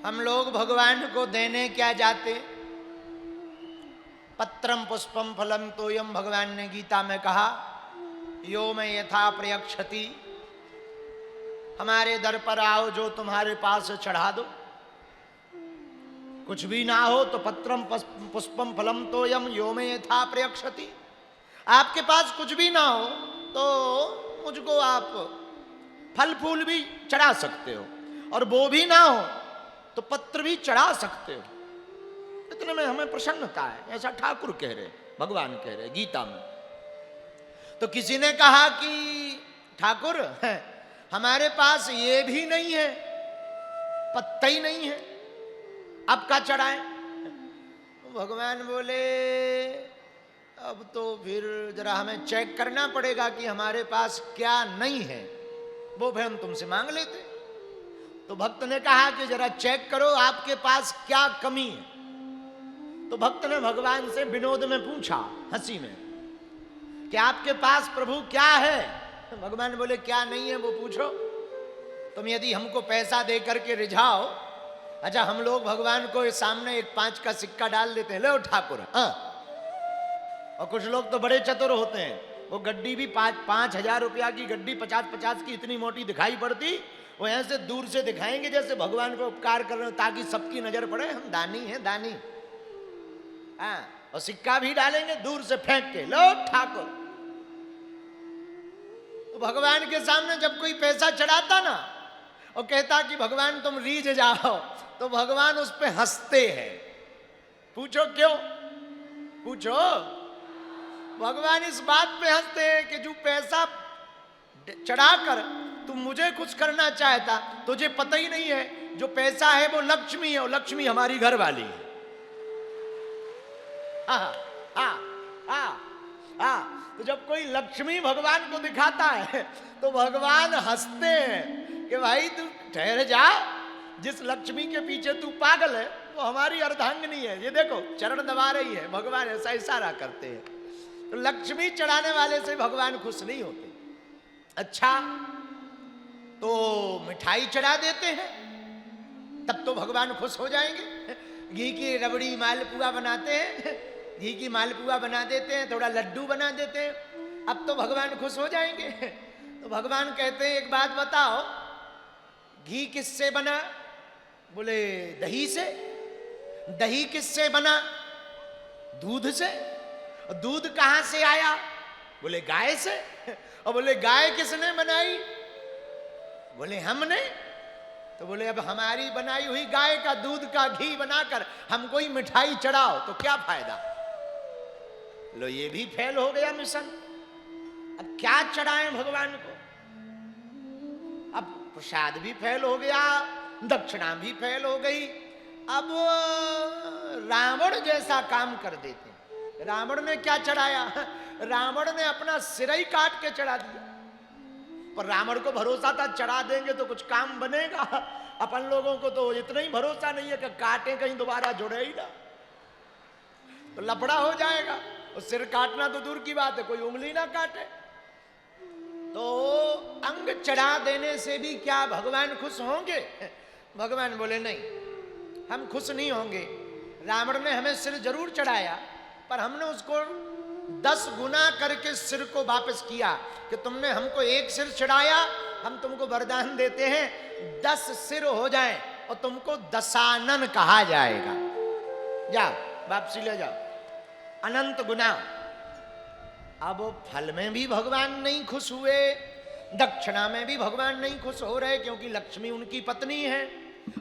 हम लोग भगवान को देने क्या जाते? पत्रम पुष्पम फलम तोयम, भगवान ने गीता में कहा, यो में यथा प्रयक्षति, हमारे दर पर आओ, जो तुम्हारे पास चढ़ा दो। कुछ भी ना हो तो पत्रम पुष्पम फलम तोयम यो में यथा प्रयक्षति, आपके पास कुछ भी ना हो तो मुझको आप फल फूल भी चढ़ा सकते हो, और वो भी ना हो तो पत्र भी चढ़ा सकते हो। इतने में हमें प्रसन्नता है, ऐसा ठाकुर कह रहे, भगवान कह रहे गीता में। तो किसी ने कहा कि ठाकुर हमारे पास ये भी नहीं है, पत्ता ही नहीं है, अब क्या चढ़ाएं? भगवान बोले, अब तो फिर जरा हमें चेक करना पड़ेगा कि हमारे पास क्या नहीं है, वो भी हम तुमसे मांग लेते। तो भक्त ने कहा कि जरा चेक करो आपके पास क्या कमी है। तो भक्त ने भगवान से विनोद में पूछा, हंसी में, कि आपके पास प्रभु क्या है? तो भगवान बोले, क्या नहीं है वो पूछो। तुम यदि हमको पैसा दे करके रिझाओ, अच्छा हम लोग भगवान को सामने एक 5 का सिक्का डाल देते हैं, लो ठाकुर। और कुछ लोग तो बड़े चतुर होते हैं, वो गड्डी भी 5,000 रुपया की गड्डी 50-50 की इतनी मोटी दिखाई पड़ती, वो ऐसे दूर से दिखाएंगे जैसे भगवान पे उपकार कर रहे हो, ताकि सबकी नजर पड़े हम दानी हैं, दानी। और सिक्का भी डालेंगे दूर से फेंक के, लो ठाकुर। तो भगवान के सामने जब कोई पैसा चढ़ाता ना और कहता कि भगवान तुम रीझ जाओ, तो भगवान उस पे हंसते हैं। पूछो क्यों? पूछो। भगवान इस बात पे हंसते हैं कि जो पैसा चढ़ाकर तुम मुझे खुश करना चाहता, तुझे पता ही नहीं है जो पैसा है वो लक्ष्मी है, और लक्ष्मी हमारी घर वाली है। तो जब कोई लक्ष्मी भगवान को दिखाता है तो भगवान हंसते हैं कि भाई तू ठहर जा, जिस लक्ष्मी के पीछे तू पागल है वो हमारी अर्धांगिनी है, ये देखो चरण दबा रही है। भगवान ऐसा इशारा करते हैं। तो लक्ष्मी चढ़ाने वाले से भगवान खुश नहीं होते। अच्छा, तो मिठाई चढ़ा देते हैं तब तो भगवान खुश हो जाएंगे। घी की रबड़ी मालपुआ बनाते हैं, घी की मालपुआ बना देते हैं, थोड़ा लड्डू बना देते हैं, अब तो भगवान खुश हो जाएंगे। तो भगवान कहते हैं एक बात बताओ, घी किससे बना? बोले दही से। दही किससे बना? दूध से। और दूध कहां से आया? बोले गाय से। और बोले गाय किसने बनाई? बोले हमने। तो बोले अब हमारी बनाई हुई गाय का दूध का घी बनाकर हमको ही मिठाई चढ़ाओ तो क्या फायदा? लो ये भी फेल हो गया मिशन। अब क्या चढ़ाएं भगवान को? अब प्रसाद भी फेल हो गया, दक्षिणा भी फेल हो गई। अब रावण जैसा काम कर देते। रावण ने क्या चढ़ाया? रावण ने अपना सिर ही काट के चढ़ा दिया। पर रावण को भरोसा था चढ़ा देंगे तो कुछ काम बनेगा, अपन लोगों को तो इतना ही भरोसा नहीं है कि काटे कहीं दोबारा जुड़े ही ना, तो लफड़ा हो जाएगा। और सिर काटना तो दूर की बात है, कोई उंगली ना काटे। तो अंग चढ़ा देने से भी क्या भगवान खुश होंगे? भगवान बोले नहीं, हम खुश नहीं होंगे। रावण ने हमें सिर जरूर चढ़ाया, पर हमने उसको 10 गुना करके सिर को वापस किया कि तुमने हमको एक सिर चढ़ाया, हम तुमको वरदान देते हैं 10 सिर हो जाएं और तुमको दशानन कहा जाएगा। जाओ वापसी ले जाओ, अनंत गुना। अब फल में भी भगवान नहीं खुश हुए, दक्षिणा में भी भगवान नहीं खुश हो रहे, क्योंकि लक्ष्मी उनकी पत्नी है,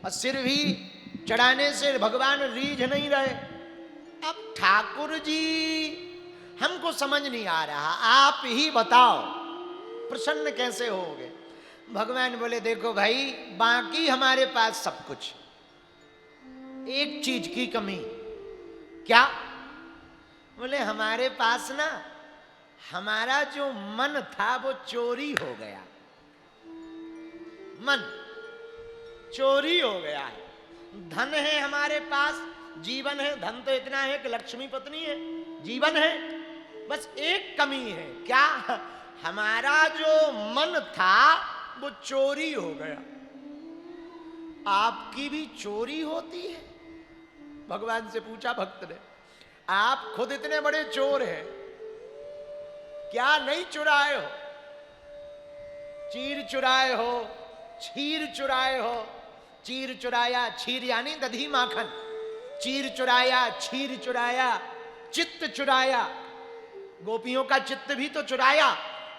और सिर भी चढ़ाने से भगवान रीझ नहीं रहे। अब ठाकुर जी हमको समझ नहीं आ रहा, आप ही बताओ प्रसन्न कैसे होगे? भगवान बोले देखो भाई, बाकी हमारे पास सब कुछ, एक चीज की कमी। क्या? बोले हमारे पास ना हमारा जो मन था वो चोरी हो गया। मन चोरी हो गया है। धन है हमारे पास, जीवन है, धन तो इतना है कि लक्ष्मी पत्नी है, जीवन है, बस एक कमी है। क्या? हमारा जो मन था वो चोरी हो गया। आपकी भी चोरी होती है? भगवान से पूछा भक्त ने, आप खुद इतने बड़े चोर हैं, क्या नहीं चुराए हो? चीर चुराए हो, क्षीर चुराए हो। चीर चुराया, क्षीर यानी दधी माखन। चीर चुराया, क्षीर चुराया, चित्त चुराया, गोपियों का चित्त भी तो चुराया।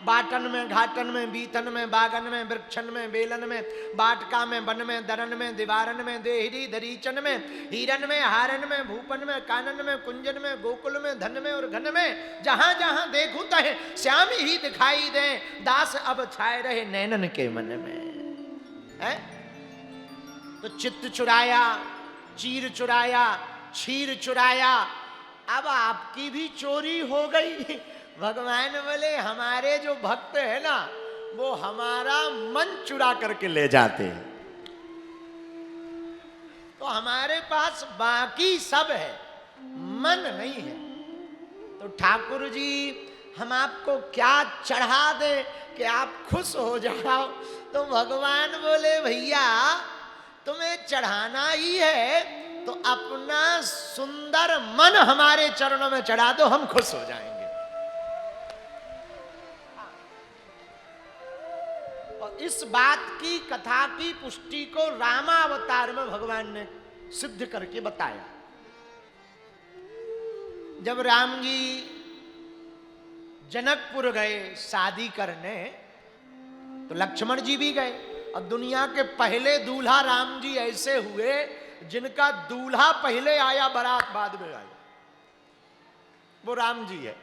बाटन में, घाटन में, बीतन में, बागन में, वृक्षन में, बेलन में, बाटका में, वन में, दरन में, दीवारन में, देहरी दरीचन में, हीरन में, हारन में, भूपन में, कानन में, कुंजन में, गोकुल में, धन में और घन में, जहां जहां देखूं तहे श्याम ही दिखाई दे, दास अब छाए रहे नैनन के मन में। है तो चित्त चुराया, चीर चुराया, क्षीर चुराया, अब आपकी भी चोरी हो गई। भगवान बोले हमारे जो भक्त है ना, वो हमारा मन चुरा करके ले जाते हैं, तो हमारे पास बाकी सब है, मन नहीं है। तो ठाकुर जी हम आपको क्या चढ़ा दे कि आप खुश हो जाओ? तो भगवान बोले भैया तुम्हें चढ़ाना ही है तो अपना सुंदर मन हमारे चरणों में चढ़ा दो, हम खुश हो जाएंगे। और इस बात की कथा की पुष्टि को रामावतार में भगवान ने सिद्ध करके बताया। जब राम जी जनकपुर गए शादी करने, तो लक्ष्मण जी भी गए। और दुनिया के पहले दूल्हा राम जी ऐसे हुए जिनका दूल्हा पहले आया, बारात बाद में आई, वो राम जी है।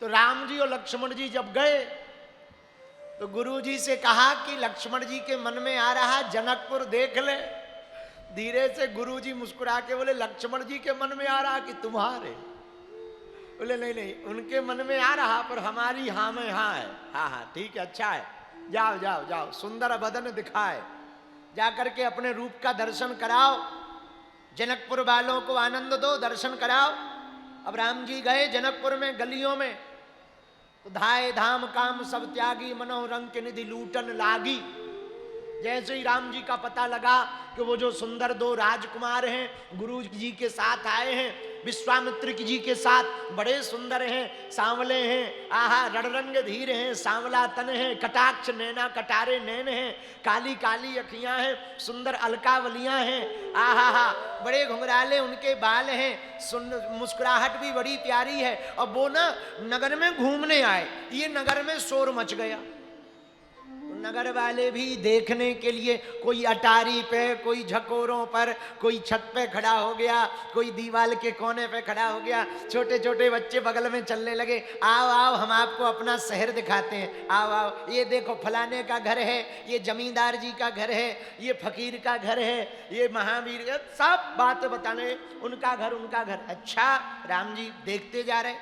तो राम जी और लक्ष्मण जी जब गए तो गुरु जी से कहा कि लक्ष्मण जी के मन में आ रहा जनकपुर देख ले। धीरे से गुरु जी मुस्कुरा के बोले लक्ष्मण जी के मन में आ रहा कि तुम्हारे? बोले नहीं नहीं, उनके मन में आ रहा पर हमारी हाँ में हाँ है। हाँ हाँ ठीक है, अच्छा है, जाओ जाओ जाओ, सुंदर बदन दिखाए, जाकर के अपने रूप का दर्शन कराओ, जनकपुर वालों को आनंद दो, दर्शन कराओ। अब राम जी गए जनकपुर में, गलियों में, तो धाय धाम काम सब त्यागी, मनोरंग के निधि लूटन लागी। जैसे ही राम जी का पता लगा कि वो जो सुंदर दो राजकुमार हैं गुरु जी के साथ आए हैं, विश्वामित्र जी के साथ, बड़े सुंदर हैं, सांवले हैं, आहा रणरंग धीर हैं, सांवला तन है, कटाक्ष नैना कटारे नैन हैं, काली काली अखियां हैं, सुंदर अलकावलियां हैं, आहा हा बड़े घुंघराले उनके बाल हैं, मुस्कुराहट भी बड़ी प्यारी है। और वो ना नगर में घूमने आए, ये नगर में शोर मच गया। नगर वाले भी देखने के लिए, कोई अटारी पे, कोई झकोरों पर, कोई छत पे खड़ा हो गया, कोई दीवार के कोने पे खड़ा हो गया, छोटे छोटे बच्चे बगल में चलने लगे, आओ आओ हम आपको अपना शहर दिखाते हैं, आओ आओ, ये देखो फलाने का घर है, ये जमींदार जी का घर है, ये फकीर का घर है, ये महावीर, सब बात बताने, उनका घर उनका घर। अच्छा राम जी देखते जा रहे,